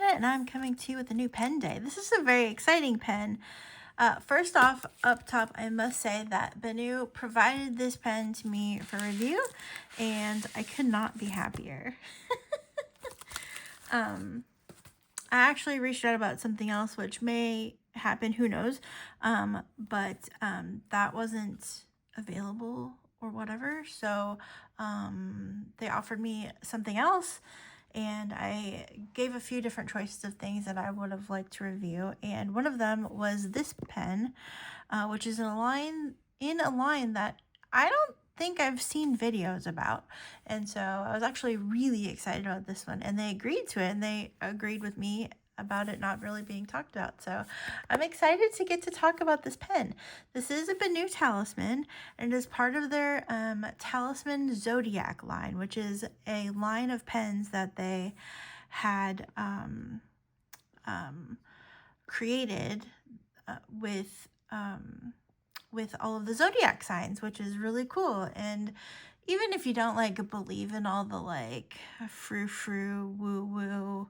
Janet, and I'm coming to you with a new pen day. This is a very exciting pen. First off, up top, I must say that BENU provided this pen to me for review, and I could not be happier. I actually reached out about something else, which may happen, who knows, but that wasn't available or whatever, so they offered me something else, and I gave a few different choices of things that I would have liked to review, and one of them was this pen, which is in a line that I don't think I've seen videos about, and so I was actually really excited about this one, and they agreed to it, and they agreed with me about it not really being talked about. So I'm excited to get to talk about this pen. This is a BENU Talisman, and it is part of their Talisman Zodiac line, which is a line of pens that they had created with all of the zodiac signs, which is really cool. And even if you don't like believe in all the like frou-frou woo-woo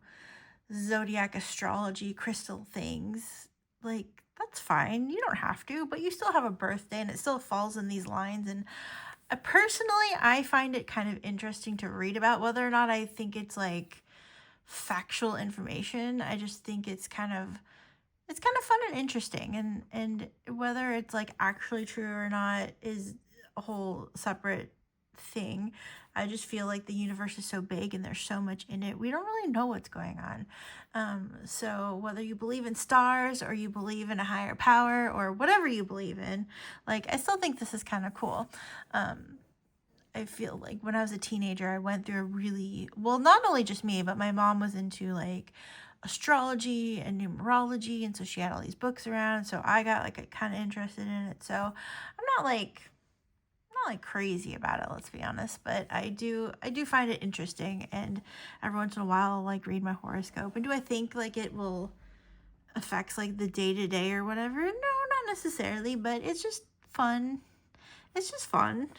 zodiac astrology crystal things, like that's fine, you don't have to, but you still have a birthday and it still falls in these lines. And personally, I find it kind of interesting to read about. Whether or not I think it's like factual information, I just think it's kind of fun and interesting, and whether it's like actually true or not is a whole separate thing. I just feel like the universe is so big and there's so much in it, we don't really know what's going on. So whether you believe in stars or you believe in a higher power or whatever you believe in, like I still think this is kind of cool. I feel like when I was a teenager, I went through a really, well, not only just me, but my mom was into like astrology and numerology, and so she had all these books around, so I got like kind of interested in it. So I'm not like crazy about it, let's be honest, but I do find it interesting, and every once in a while I'll like read my horoscope. And do I think like it will affect like the day-to-day or whatever? No, not necessarily, but it's just fun. It's just fun.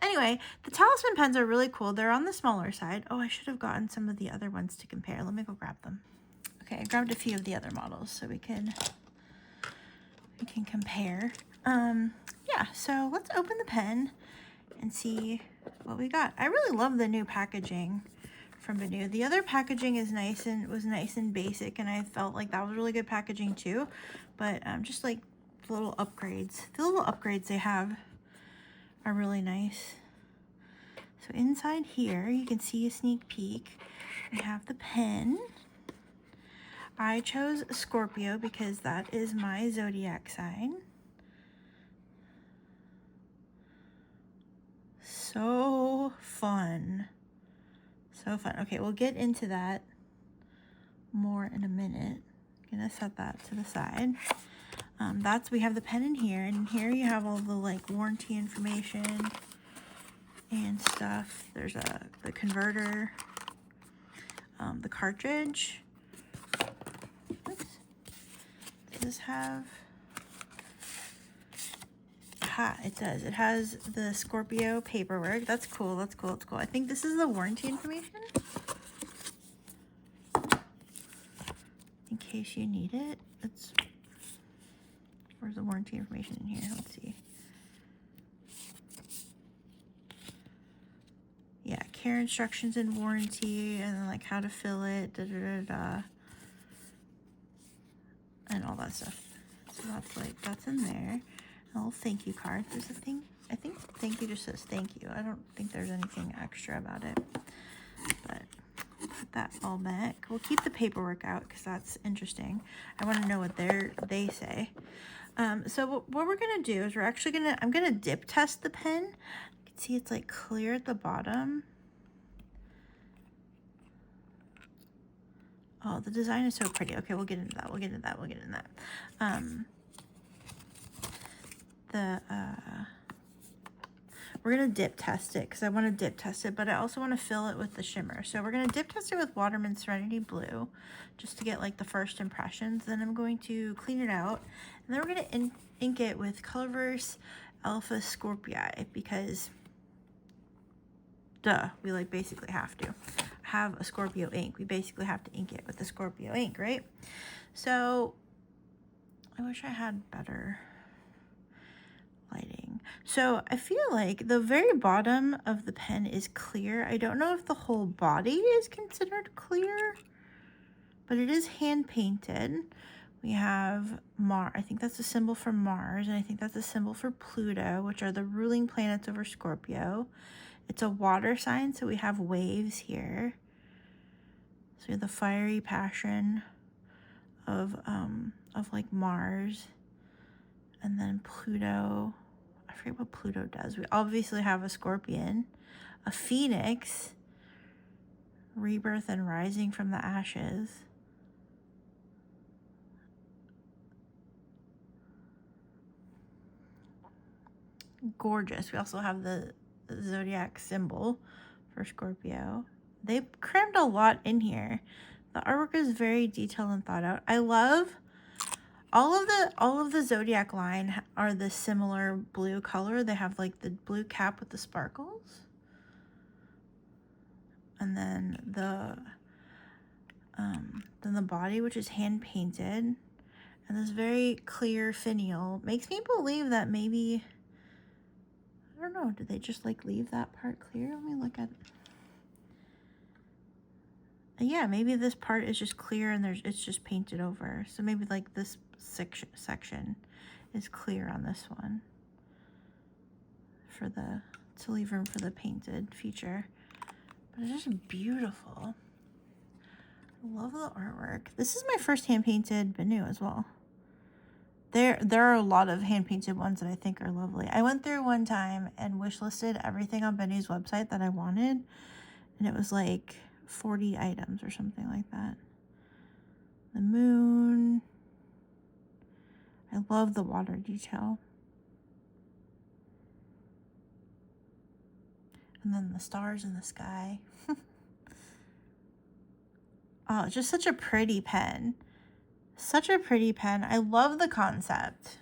Anyway, the Talisman pens are really cool. They're on the smaller side. Oh, I should have gotten some of the other ones to compare. Let me go grab them. Okay, I grabbed a few of the other models so we can compare. Yeah, so let's open the pen and see what we got. I really love the new packaging from BENU. The other packaging is was nice and basic, and I felt like that was really good packaging too. But just like the little upgrades they have are really nice. So inside here, you can see a sneak peek. We have the pen. I chose Scorpio because that is my zodiac sign. So fun. So fun. Okay, we'll get into that more in a minute. I'm gonna set that to the side. We have the pen in here, and in here you have all the like warranty information and stuff. There's the converter, the cartridge. Oops. Does this have? Aha, it does. It has the Scorpio paperwork. That's cool. That's cool. That's cool. I think this is the warranty information, in case you need it. Where's the warranty information in here? Let's see. Yeah, care instructions and warranty, and then like how to fill it, and all that stuff. So that's in there. A little thank you card. There's a thing. I think thank you just says thank you. I don't think there's anything extra about it. But put that all back. We'll keep the paperwork out because that's interesting. I want to know what they say. So what we're gonna do is I'm gonna dip test the pen. You can see it's like clear at the bottom. Oh, the design is so pretty. Okay, we'll get into that. We're gonna dip test it because I want to dip test it, but I also want to fill it with the shimmer. So we're gonna dip test it with Waterman Serenity Blue, just to get like the first impressions. Then I'm going to clean it out, and then we're gonna ink it with Colorverse Alpha Scorpii because, duh, we like basically have to. I have a Scorpio ink. We basically have to ink it with the Scorpio ink, right? So I wish I had better lighting. So I feel like the very bottom of the pen is clear. I don't know if the whole body is considered clear, but it is hand painted. We have Mars. I think that's a symbol for Mars, and I think that's a symbol for Pluto, which are the ruling planets over Scorpio. It's a water sign, so we have waves here. So we have the fiery passion of like Mars, and then Pluto. I forget what Pluto does. We obviously have a scorpion, a phoenix, rebirth and rising from the ashes. Gorgeous. We also have the zodiac symbol for Scorpio. They crammed a lot in here. The artwork is very detailed and thought out. I love all of the zodiac line are the similar blue color. They have like the blue cap with the sparkles, and then the body, which is hand painted, and this very clear finial makes me believe that maybe, I don't know, did they just like leave that part clear? Let me look at it. Yeah, maybe this part is just clear and it's just painted over. So maybe like this section is clear on this one for to leave room for the painted feature. But it's just beautiful. I love the artwork. This is my first hand painted BENU as well. There are a lot of hand painted ones that I think are lovely. I went through one time and wish listed everything on BENU's website that I wanted, and it was like 40 items or something like that. The moon. I love the water detail. And then the stars in the sky. Oh, just such a pretty pen. Such a pretty pen. I love the concept.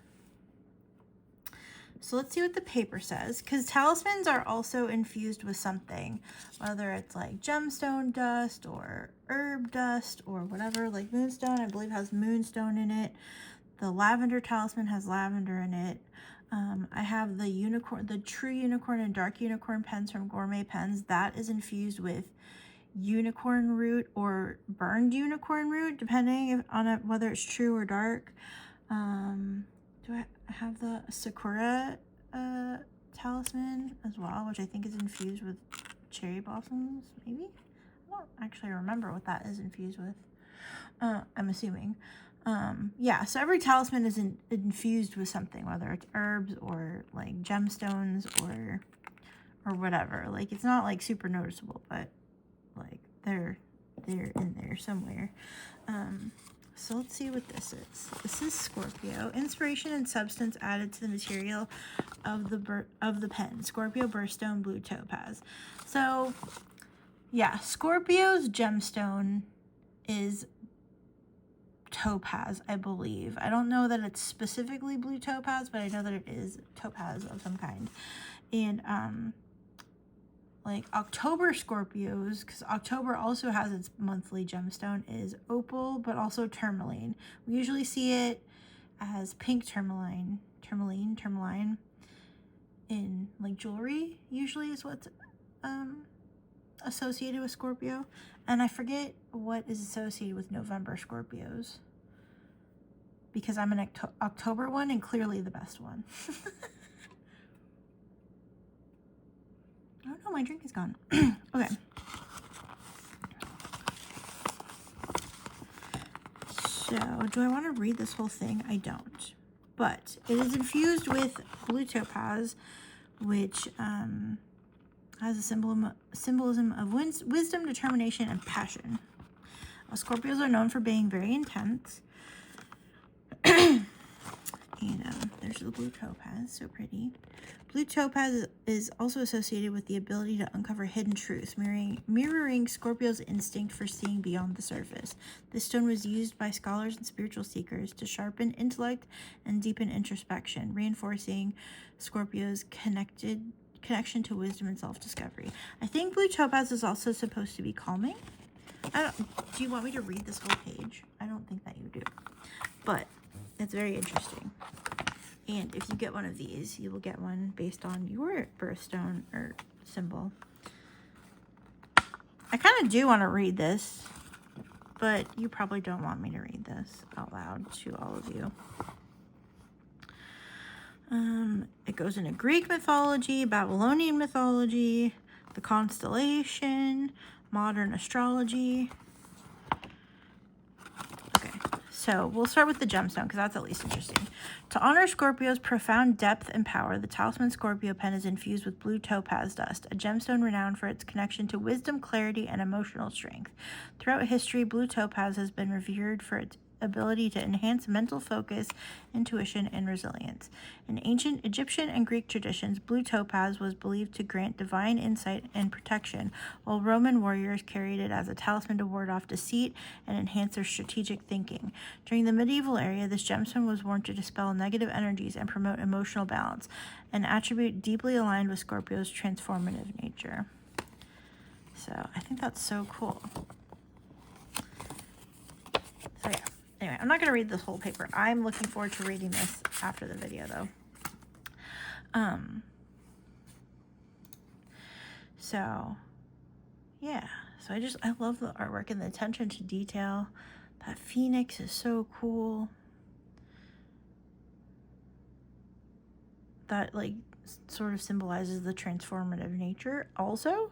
So let's see what the paper says, because talismans are also infused with something, whether it's like gemstone dust or herb dust or whatever. Like moonstone, I believe, has moonstone in it. The lavender talisman has lavender in it. I have the unicorn, the true unicorn and dark unicorn pens from Gourmet Pens. That is infused with unicorn root or burned unicorn root, depending on whether it's true or dark. Do I have the Sakura talisman as well, which I think is infused with cherry blossoms, maybe? I don't actually remember what that is infused with. I'm assuming. Yeah, so every talisman is infused with something, whether it's herbs or like gemstones or whatever. Like, it's not like super noticeable, but like they're in there somewhere. So let's see what this is. This is Scorpio. Inspiration and substance added to the material of the pen. Scorpio birthstone blue topaz. So yeah, Scorpio's gemstone is topaz, I believe. I don't know that it's specifically blue topaz, but I know that it is topaz of some kind. And like October Scorpios, because October also has its monthly gemstone, is opal, but also tourmaline. We usually see it as pink tourmaline in like jewelry, usually is what's associated with Scorpio. And I forget what is associated with November Scorpios, because I'm an October one and clearly the best one. Oh no, my drink is gone. Okay. So, do I want to read this whole thing? I don't. But it is infused with blue topaz, which has a symbolism of wisdom, determination, and passion. Scorpios are known for being very intense. And there's the blue topaz, so pretty. Blue topaz is also associated with the ability to uncover hidden truths, mirroring Scorpio's instinct for seeing beyond the surface. This stone was used by scholars and spiritual seekers to sharpen intellect and deepen introspection, reinforcing Scorpio's connection to wisdom and self-discovery. I think blue topaz is also supposed to be calming. Do you want me to read this whole page? I don't think that you do, but it's very interesting. And if you get one of these, you will get one based on your birthstone or symbol. I kind of do want to read this, but you probably don't want me to read this out loud to all of you. It goes into Greek mythology, Babylonian mythology, the constellation, modern astrology. Okay, so we'll start with the gemstone because that's at least interesting. To honor Scorpio's profound depth and power, the Talisman Scorpio pen is infused with blue topaz dust, a gemstone renowned for its connection to wisdom, clarity, and emotional strength. Throughout history, blue topaz has been revered for its ability to enhance mental focus, intuition, and resilience. In ancient Egyptian and Greek traditions, blue topaz was believed to grant divine insight and protection, while Roman warriors carried it as a talisman to ward off deceit and enhance their strategic thinking. During the medieval era, this gemstone was worn to dispel negative energies and promote emotional balance, an attribute deeply aligned with Scorpio's transformative nature. So I think that's so cool. So yeah. Anyway, I'm not going to read this whole paper. I'm looking forward to reading this after the video, though. So, yeah. So I love the artwork and the attention to detail. That phoenix is so cool. That, like, sort of symbolizes the transformative nature also.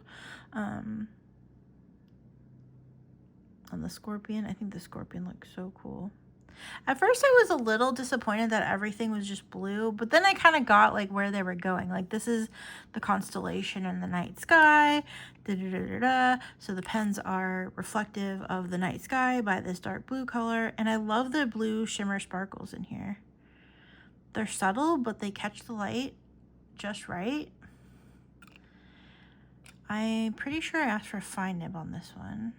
On the scorpion, I think the scorpion looks so cool. At first I was a little disappointed that everything was just blue, but then I kind of got like where they were going. Like this is the constellation and the night sky, so the pens are reflective of the night sky by this dark blue color, and I love the blue shimmer sparkles in here. They're subtle, but they catch the light just right. I'm pretty sure I asked for a fine nib on this one.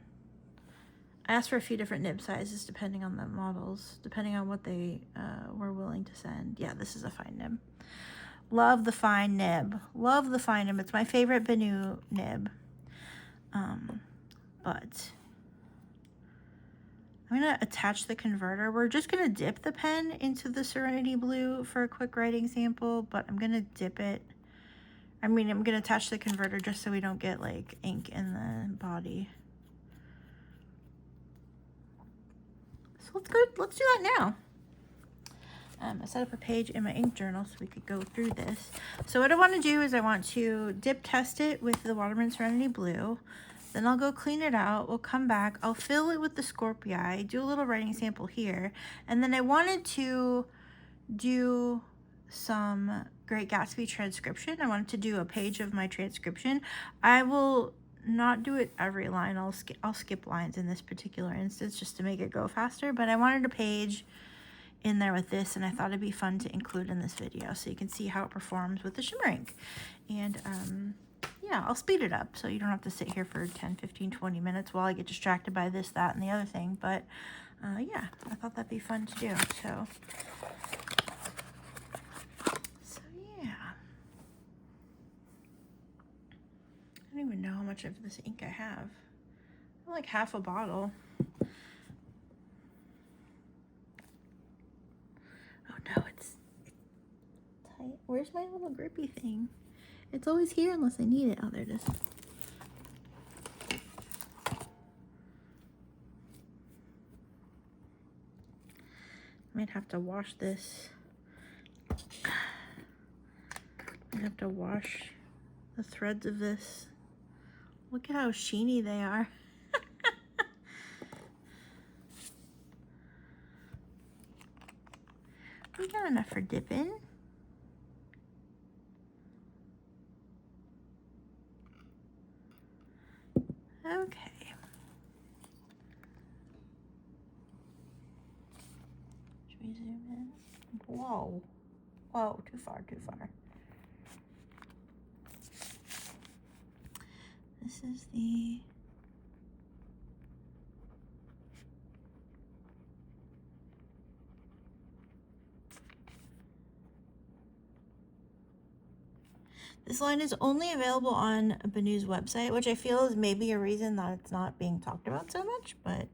I asked for a few different nib sizes depending on the models, depending on what they were willing to send. Yeah, this is a fine nib. Love the fine nib. Love the fine nib. It's my favorite BENU nib. But I'm going to attach the converter. We're just going to dip the pen into the Serenity Blue for a quick writing sample, but I'm going to dip it. I'm going to attach the converter just so we don't get like ink in the body. Let's do that now. I set up a page in my ink journal so we could go through this. So what I want to do is I want to dip test it with the Waterman Serenity Blue. Then I'll go clean it out. We'll come back. I'll fill it with the Scorpii, do a little writing sample here. And then I wanted to do some Great Gatsby transcription. I wanted to do a page of my transcription. I will not do it every line. I'll skip lines in this particular instance just to make it go faster, but I wanted a page in there with this, and I thought it'd be fun to include in this video so you can see how it performs with the shimmer ink. And yeah, I'll speed it up so you don't have to sit here for 10, 15, 20 minutes while I get distracted by this, that, and the other thing. But yeah, I thought that'd be fun to do. So yeah. I don't even know how much of this ink I have. Like half a bottle. Oh no, it's tight. Where's my little grippy thing? It's always here unless I need it. Oh, there it is. I might have to wash this. I have to wash the threads of this. Look at how sheeny they are. We got enough for dipping. Okay. Should we zoom in? Whoa. Whoa, too far, too far. This is the This line is only available on BENU's website, which I feel is maybe a reason that it's not being talked about so much, but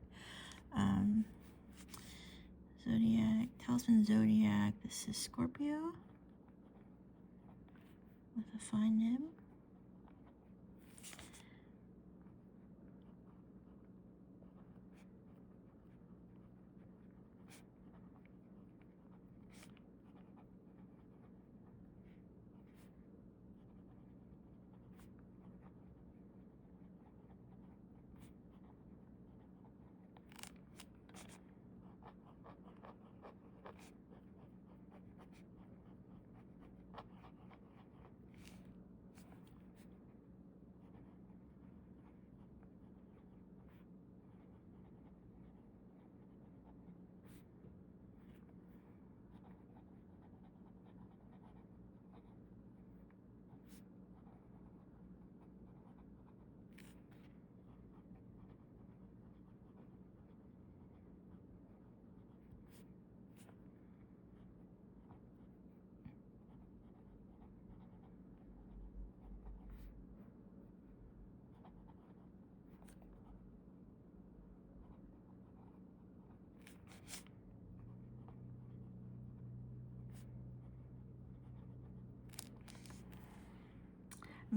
Zodiac, Talisman Zodiac, this is Scorpio with a fine nib.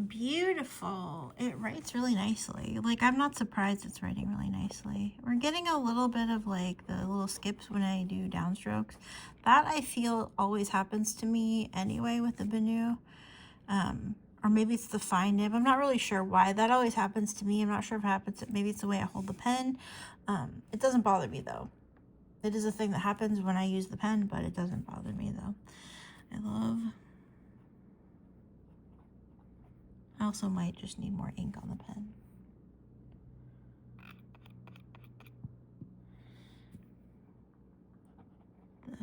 Beautiful. It writes really nicely. Like, I'm not surprised it's writing really nicely. We're getting a little bit of like the little skips when I do downstrokes. That I feel always happens to me anyway with the BENU. Or maybe it's the fine nib. I'm not really sure why that always happens to me. I'm not sure if it happens. Maybe it's the way I hold the pen. It doesn't bother me though. It is a thing that happens when I use the pen, but it doesn't bother me though. I also might just need more ink on the pen. The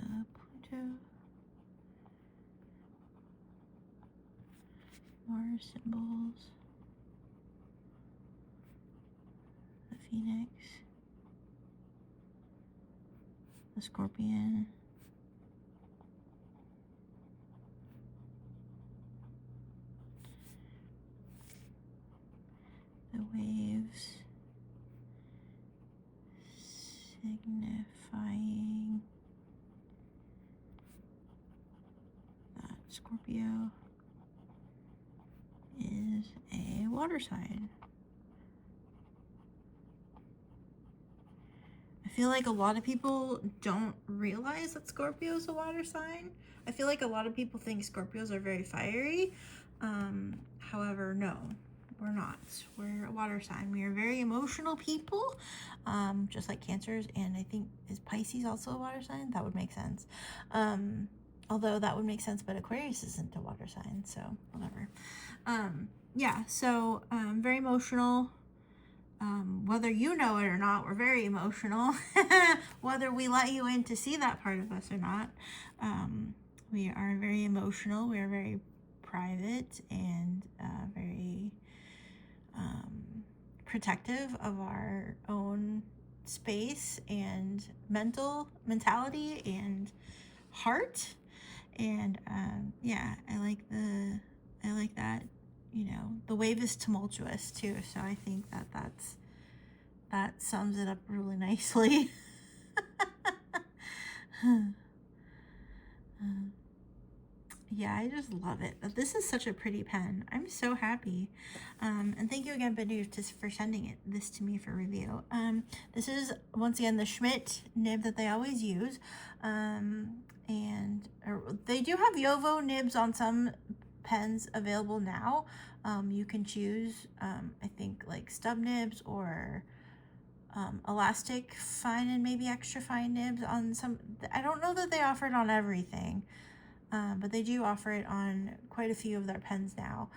Pluto. More symbols. The Phoenix. The Scorpion. The waves signifying that Scorpio is a water sign. I feel like a lot of people don't realize that Scorpio is a water sign. I feel like a lot of people think Scorpios are very fiery. However, no. We're not. We're a water sign. We are very emotional people, just like Cancers. And I think, is Pisces also a water sign? That would make sense. Although that would make sense, but Aquarius isn't a water sign, so whatever. Yeah, so very emotional. Whether you know it or not, we're very emotional. Whether we let you in to see that part of us or not, we are very emotional. We are very private and very protective of our own space and mentality and heart. And yeah, I like that, you know, the wave is tumultuous too, so I think that sums it up really nicely. Yeah, I just love it. This is such a pretty pen. I'm so happy. And thank you again, BENU, for sending this to me for review. This is, once again, the Schmidt nib that they always use. And they do have Yovo nibs on some pens available now. You can choose, I think, like stub nibs or elastic fine and maybe extra fine nibs on some. I don't know that they offer it on everything. But they do offer it on quite a few of their pens now,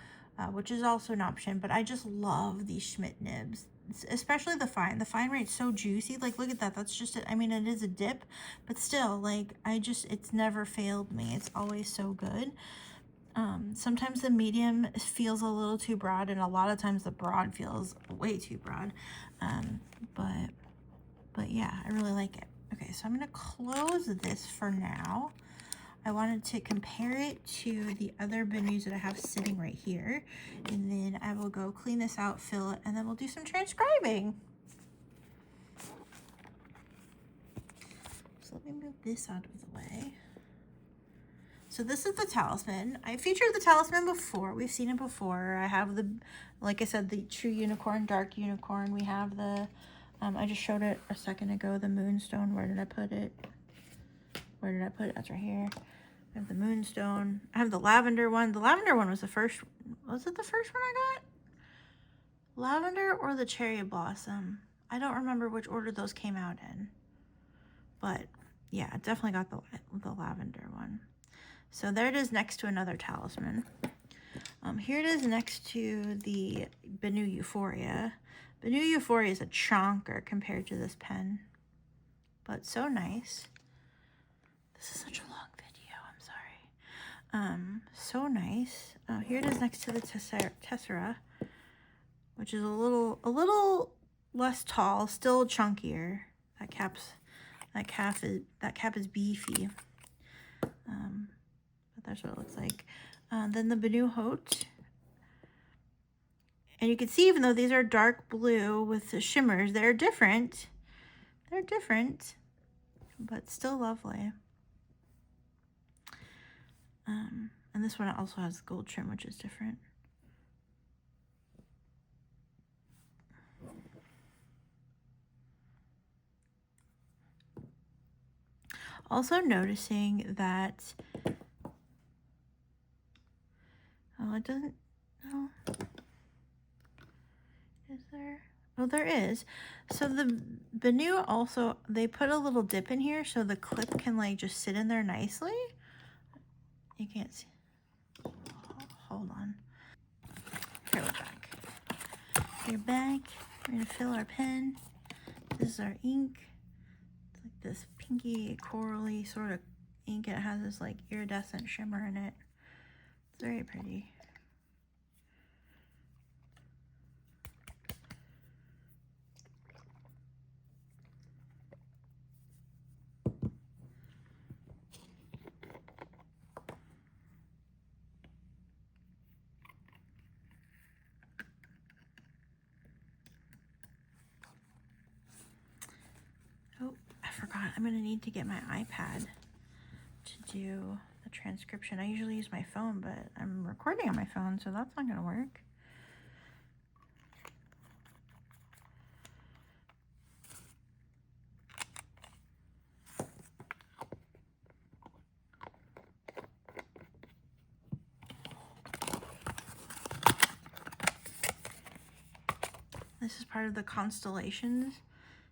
which is also an option. But I just love these Schmidt nibs, especially the fine. The fine write's so juicy. Like, look at that. That's just, I mean, it is a dip, but still, like, it's never failed me. It's always so good. Sometimes the medium feels a little too broad, and a lot of times the broad feels way too broad. But yeah, I really like it. Okay, so I'm going to close this for now. I wanted to compare it to the other BENUs that I have sitting right here. And then I will go clean this out, fill it, and then we'll do some transcribing. So let me move this out of the way. So this is the talisman. I featured the talisman before. We've seen it before. I have the, like I said, the true unicorn, dark unicorn. We have the, I just showed it a second ago, the moonstone. Where did I put it? Where did I put it? That's right here. I have the moonstone. I have the lavender one. The lavender one was the first. Was it the first one I got? Lavender or the cherry blossom? I don't remember which order those came out in. But yeah, I definitely got the lavender one. So there it is next to another talisman. Here it is next to the BENU Euphoria. BENU Euphoria is a chonker compared to this pen, but so nice. This is such a long video, I'm sorry. So nice. Here it is next to the Tessera, which is a little less tall, still chunkier. That cap is beefy. But that's what it looks like. Then the BENU Haute. And you can see, even though these are dark blue with the shimmers, they're different. They're different, but still lovely. And this one also has gold trim, which is different. Also noticing that, oh, it doesn't, no. Is there? Oh, there is. So the BENU also, they put a little dip in here so the clip can like just sit in there nicely. You can't see. Hold on. Here, we're back. We're back. We're gonna fill our pen. This is our ink. It's like this pinky, corally sort of ink. It has this like iridescent shimmer in it. It's very pretty. Oh, I forgot. I'm going to need to get my iPad to do the transcription. I usually use my phone, but I'm recording on my phone, so that's not going to work. This is part of the Constellations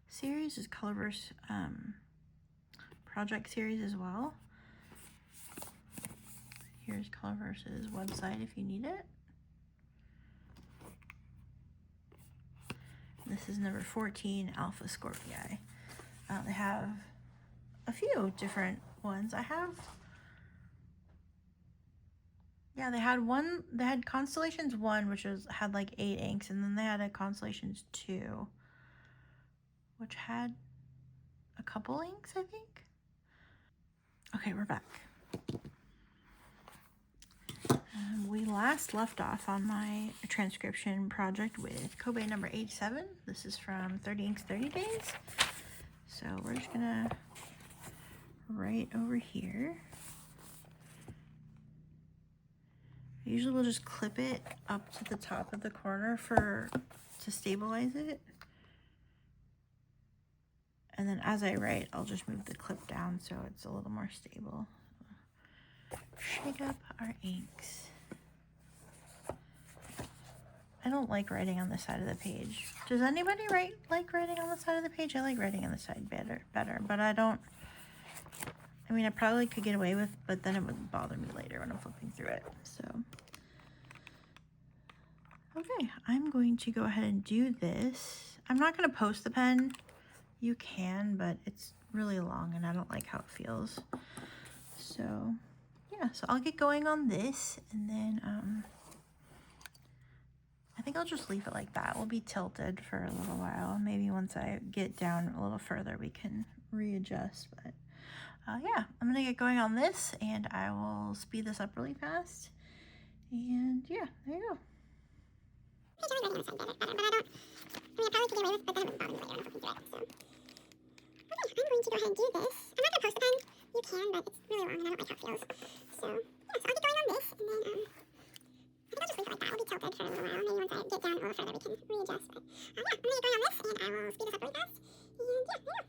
series. This is Colorverse project series as well. Here's Colorverse's website if you need it. This is number 14, Alpha Scorpii. They have a few different ones. They had Constellations 1, which had like 8 inks, and then they had a Constellations 2, which had a couple inks, I think. Okay, we're back. We last left off on my transcription project with Kobe number 87. This is from 30 Inks 30 Days. So we're just gonna write over here. Usually we'll just clip it up to the top of the corner to stabilize it. And then as I write, I'll just move the clip down so it's a little more stable. Shake up our inks. I don't like writing on the side of the page. Does anybody like writing on the side of the page? I like writing on the side better, but I mean, I probably could get away with, but then it would bother me later when I'm flipping through it. So, okay, I'm going to go ahead and do this. I'm not going to post the pen. You can, but it's really long and I don't like how it feels. So, yeah, so I'll get going on this, and then I think I'll just leave it like that. We'll be tilted for a little while. Maybe once I get down a little further, we can readjust, but yeah, I'm gonna get going on this, and I will speed this up really fast. And yeah, there you go. But I don't. I mean, I probably could get away with, but then it would bother me later if I do it. So, okay, I'm going to go ahead and do this. I'm not gonna post the pen. You can, but it's really long and I don't like how it feels. So, yeah, so I'll get going on this, and then I think I'll just leave it like that. It'll be tilted for a little while. Maybe once I get down a little further, we can readjust. But yeah, I'm gonna get going on this, and I will speed this up really fast. And yeah, there you go.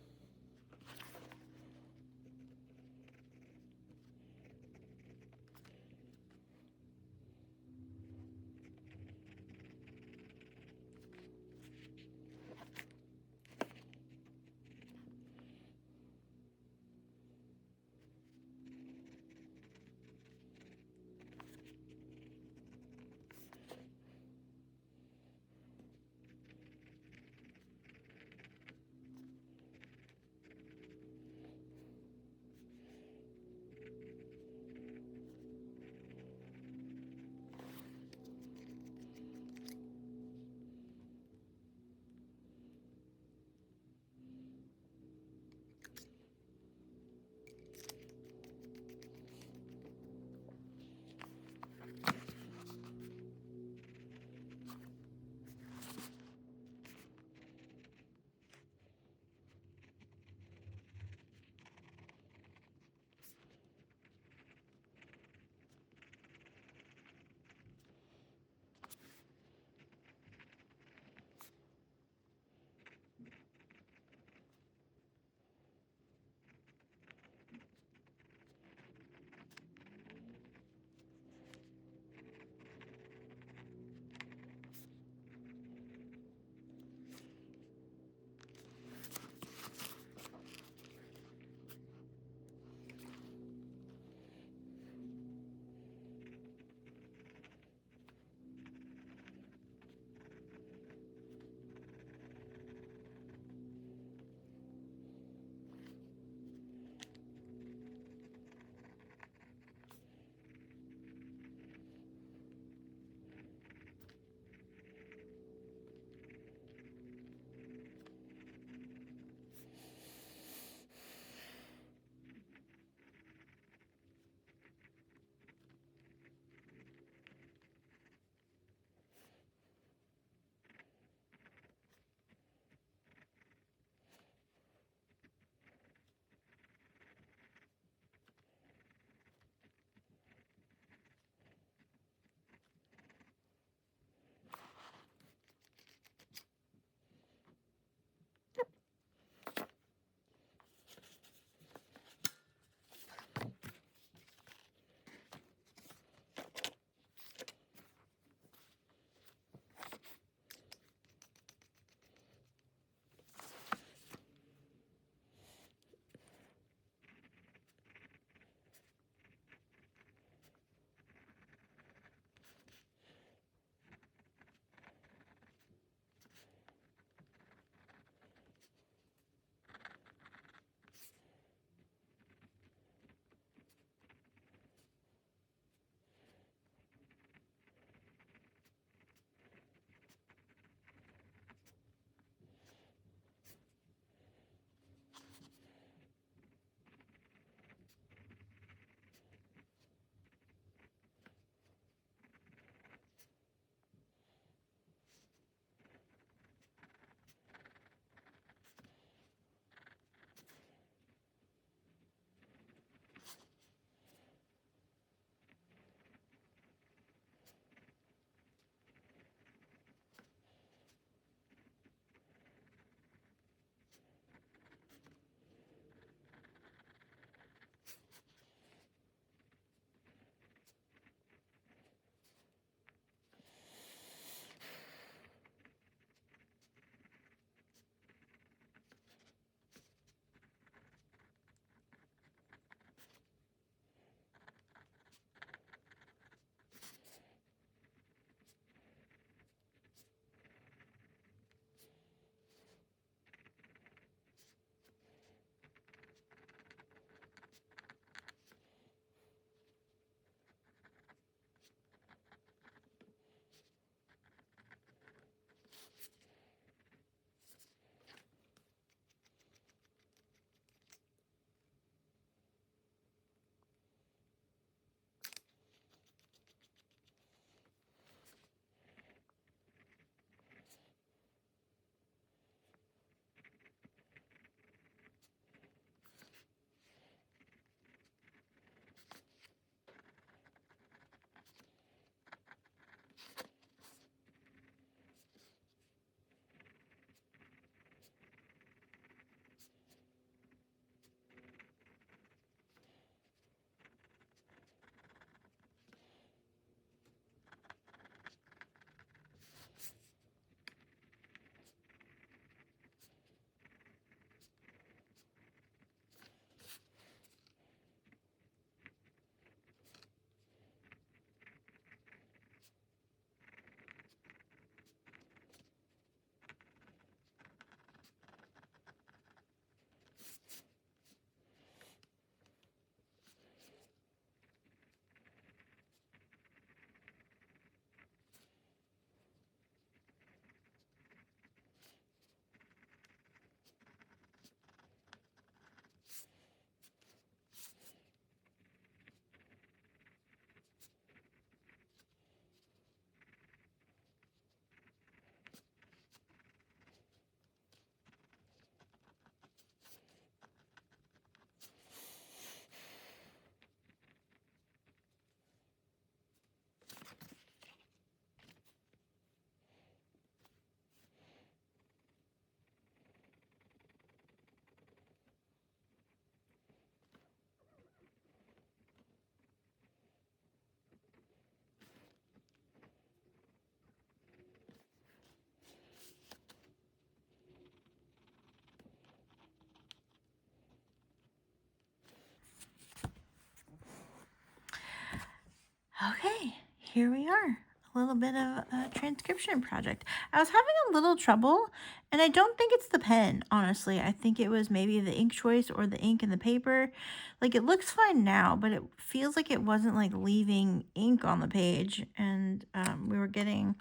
here we are. A little bit of a transcription project. I was having a little trouble, and I don't think it's the pen, honestly. I think it was maybe the ink choice or the ink in the paper. Like, it looks fine now, but it feels like it wasn't, like, leaving ink on the page, and we were getting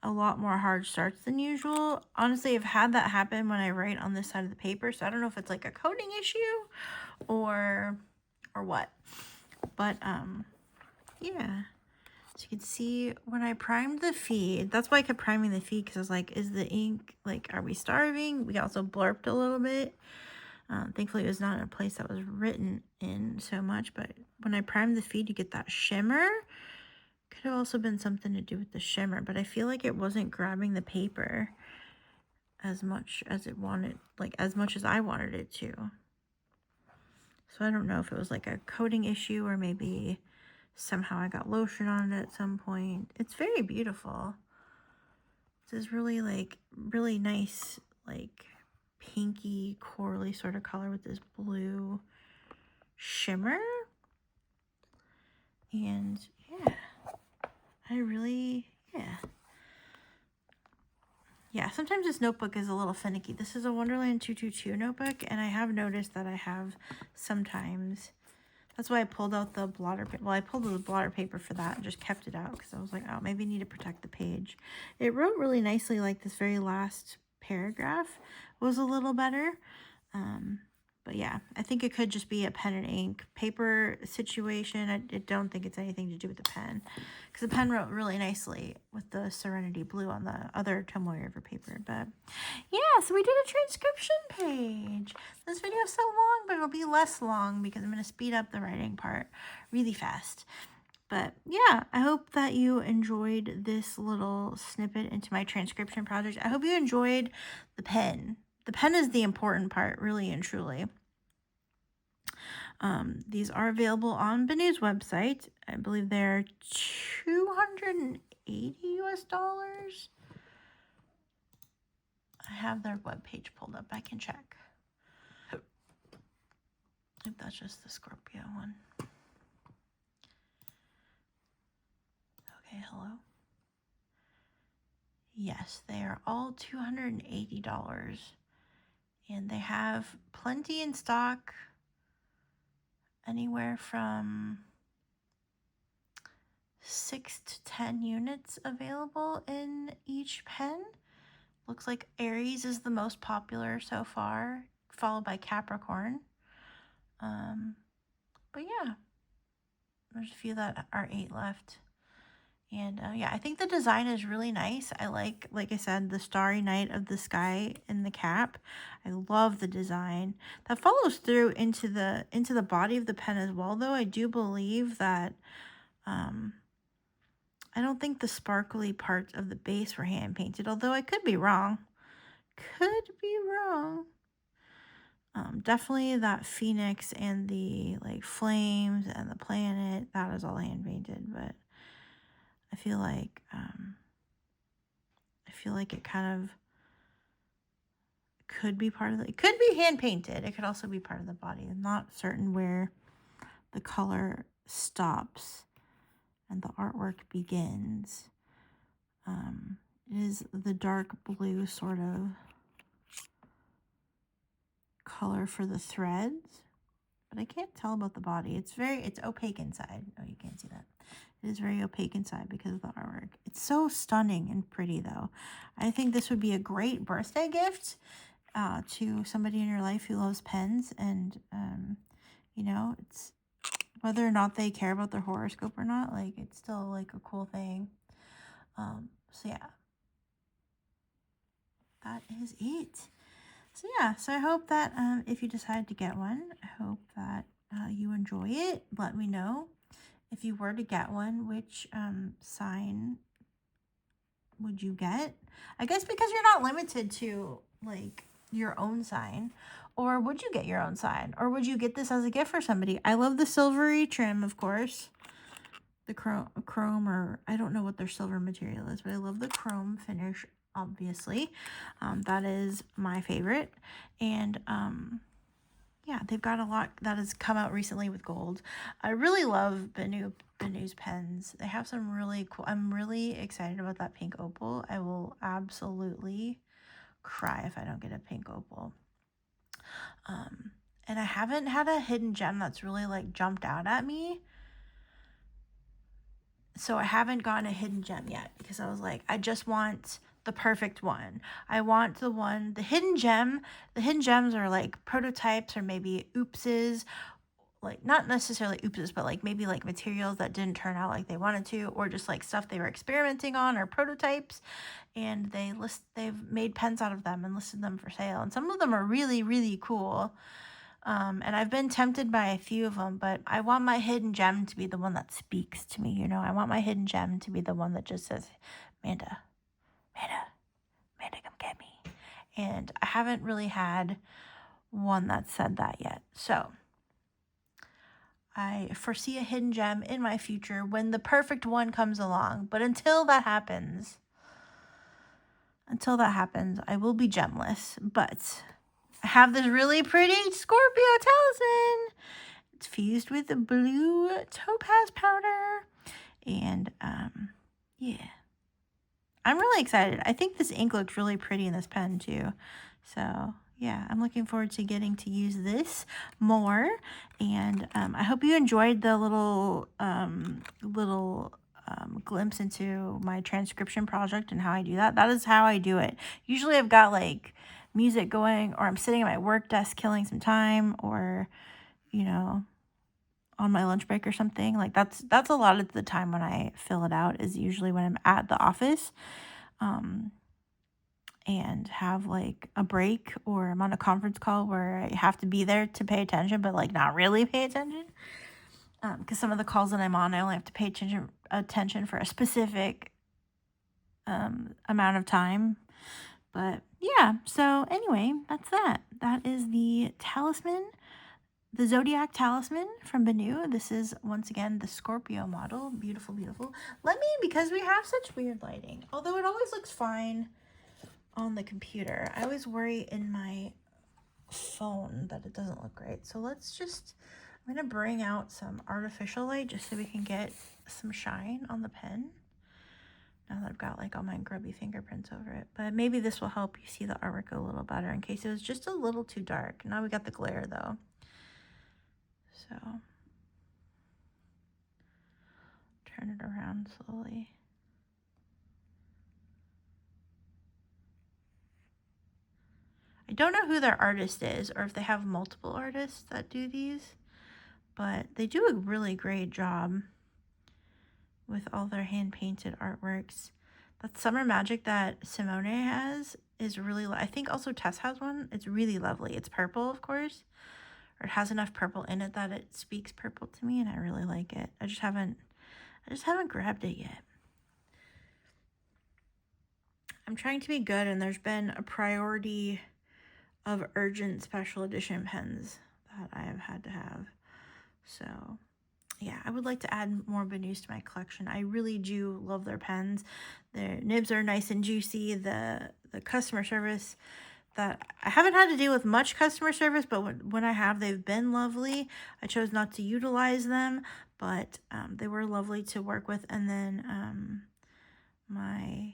a lot more hard starts than usual. Honestly, I've had that happen when I write on this side of the paper, so I don't know if it's, like, a coding issue or what. But, yeah. So you can see when I primed the feed, that's why I kept priming the feed, because I was like, is the ink, like, are we starving? We also blurped a little bit. Thankfully, it was not in a place that was written in so much, but when I primed the feed, you get that shimmer. Could have also been something to do with the shimmer, but I feel like it wasn't grabbing the paper as much as it wanted, like, as much as I wanted it to. So I don't know if it was like a coating issue or maybe somehow I got lotion on it at some point. It's very beautiful. This is really, like, really nice, like, pinky, corally sort of color with this blue shimmer. And yeah, I really, yeah, sometimes this notebook is a little finicky. This is a Wonderland 222 notebook, and I have noticed that I have sometimes. That's why I pulled out the blotter paper. Well, I pulled the blotter paper for that and just kept it out because I was like, oh, maybe I need to protect the page. It wrote really nicely, like this very last paragraph was a little better. But yeah, I think it could just be a pen and ink paper situation. I don't think it's anything to do with the pen, because the pen wrote really nicely with the Serenity blue on the other Tomoe River paper. But yeah, so we did a transcription page. This video is so long, but it'll be less long because I'm going to speed up the writing part really fast. But yeah, I hope that you enjoyed this little snippet into my transcription project. I hope you enjoyed the pen. The pen is the important part, really and truly. These are available on BENU's website. I believe they're $280 US. I have their webpage pulled up. I can check. I think that's just the Scorpio one. Okay, hello. Yes, they are all $280. And they have plenty in stock. Anywhere from 6 to 10 units available in each pen. Looks like Aries is the most popular so far, followed by Capricorn. But yeah, there's a few that are 8 left. And yeah, I think the design is really nice. I like I said, the starry night of the sky in the cap. I love the design. That follows through into the body of the pen as well, though. I do believe that I don't think the sparkly parts of the base were hand painted, although I could be wrong. Definitely that phoenix and the, like, flames and the planet, that is all hand painted, but I feel like it kind of could be part of it could be hand painted. It could also be part of the body. I'm not certain where the color stops and the artwork begins. It is the dark blue sort of color for the threads, but I can't tell about the body. It's opaque inside. Oh, you can't see that. It is very opaque inside because of the artwork. It's so stunning and pretty, though. I think this would be a great birthday gift to somebody in your life who loves pens, and you know, it's whether or not they care about their horoscope or not, like, it's still, like, a cool thing. So yeah, that is it. So yeah, so I hope that if you decide to get one, I hope that you enjoy it. Let me know if you were to get one, which sign would you get? I guess because you're not limited to, like, your own sign. Or would you get your own sign? Or would you get this as a gift for somebody? I love the silvery trim, of course. The chrome, or I don't know what their silver material is, but I love the chrome finish, obviously. That is my favorite. And yeah, they've got a lot that has come out recently with gold. I really love BENU's pens. They have some really cool, I'm really excited about that pink opal. I will absolutely cry if I don't get a pink opal. And I haven't had a hidden gem that's really like jumped out at me. So I haven't gotten a hidden gem yet because I was like, I just want the perfect one. I want the hidden gem. The hidden gems are like prototypes or maybe oopses, like not necessarily oopses, but like maybe like materials that didn't turn out like they wanted to, or just like stuff they were experimenting on or prototypes. And they've made pens out of them and listed them for sale. And some of them are really, really cool. And I've been tempted by a few of them, but I want my hidden gem to be the one that speaks to me, you know? I want my hidden gem to be the one that just says, Amanda, come get me. And I haven't really had one that said that yet. So I foresee a hidden gem in my future when the perfect one comes along. But until that happens, I will be gemless. But I have this really pretty Scorpio talisman. It's fused with the blue topaz powder. And yeah, I'm really excited. I think this ink looks really pretty in this pen too. So yeah, I'm looking forward to getting to use this more. And I hope you enjoyed the little glimpse into my transcription project and how I do that. That is how I do it. Usually I've got like music going, or I'm sitting at my work desk killing some time, or you know, on my lunch break or something. Like that's a lot of the time when I fill it out, is usually when I'm at the office and have like a break, or I'm on a conference call where I have to be there to pay attention but like not really pay attention, because some of the calls that I'm on, I only have to pay attention for a specific amount of time. But yeah, so anyway, that's that. That is the talisman, the Zodiac talisman from BENU. This is, once again, the Scorpio model. Beautiful, beautiful. Let me, because we have such weird lighting, although it always looks fine on the computer, I always worry in my phone that it doesn't look great. So let's just, I'm going to bring out some artificial light just so we can get some shine on the pen. Now that I've got like all my grubby fingerprints over it. But maybe this will help you see the artwork a little better in case it was just a little too dark. Now we got the glare though. So turn it around slowly. I don't know who their artist is, or if they have multiple artists that do these, but they do a really great job with all their hand-painted artworks. That Summer Magic that Simone has is really, I think also Tess has one. It's really lovely. It's purple, of course, or it has enough purple in it that it speaks purple to me, and I really like it. I just haven't grabbed it yet. I'm trying to be good, and there's been a priority of urgent special edition pens that I have had to have. So yeah, I would like to add more BENUs to my collection. I really do love their pens. Their nibs are nice and juicy. The customer service, that I haven't had to deal with much customer service, but when I have, they've been lovely. I chose not to utilize them, but they were lovely to work with. And then my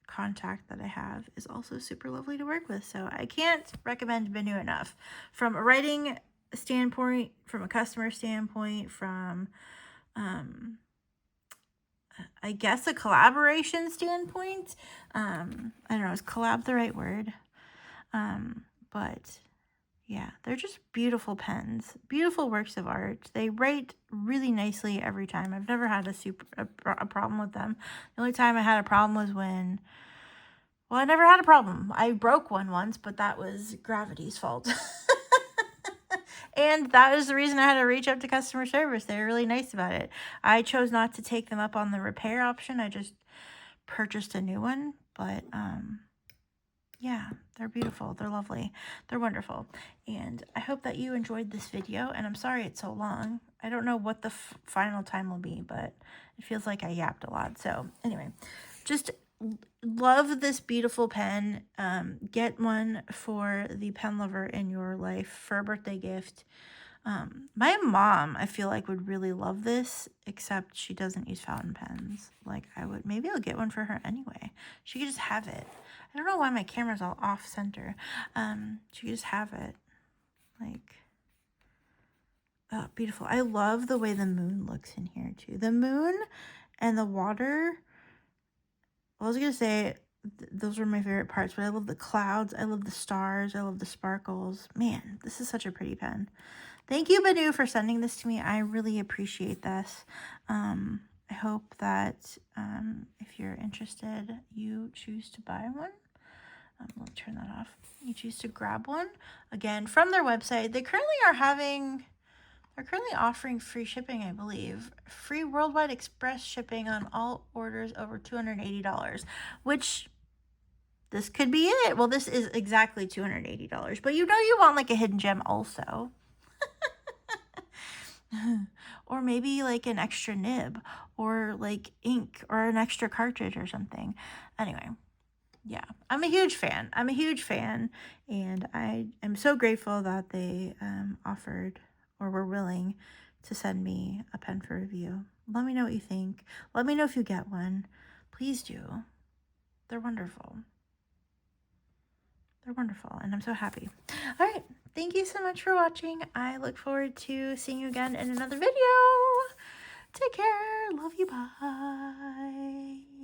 contact that I have is also super lovely to work with. So I can't recommend BENU enough. From a writing standpoint, from a customer standpoint, from I guess a collaboration standpoint. I don't know, is collab the right word? But yeah, they're just beautiful pens, beautiful works of art. They write really nicely every time. I've never had a problem with them. The only time I had a problem was when, well, I never had a problem. I broke one once, but that was gravity's fault. And that was the reason I had to reach out to customer service. They were really nice about it. I chose not to take them up on the repair option. I just purchased a new one. But yeah, they're beautiful. They're lovely. They're wonderful. And I hope that you enjoyed this video. And I'm sorry it's so long. I don't know what the final time will be, but it feels like I yapped a lot. So anyway, just love this beautiful pen. Get one for the pen lover in your life for a birthday gift. My mom, I feel like, would really love this, except she doesn't use fountain pens like I would. Maybe I'll get one for her anyway. She could just have it. I don't know why my camera's all off center. She could just have it. Like, oh, beautiful. I love the way the moon looks in here too. The moon and the water. I was gonna say those were my favorite parts, but I love the clouds. I love the stars. I love the sparkles. Man, this is such a pretty pen. Thank you, BENU, for sending this to me. I really appreciate this. I hope that if you're interested, you choose to buy one. Let me turn that off. You choose to grab one. Again, from their website. They're currently offering free shipping, I believe. Free worldwide express shipping on all orders over $280, which this could be it. Well, this is exactly $280, but you know you want like a hidden gem also. Or maybe like an extra nib or like ink or an extra cartridge or something. Anyway, yeah, I'm a huge fan. And I am so grateful that they offered or were willing to send me a pen for review. Let me know what you think. Let me know if you get one. Please do. They're wonderful. They're wonderful, and I'm so happy. All right, thank you so much for watching. I look forward to seeing you again in another video. Take care. Love you. Bye.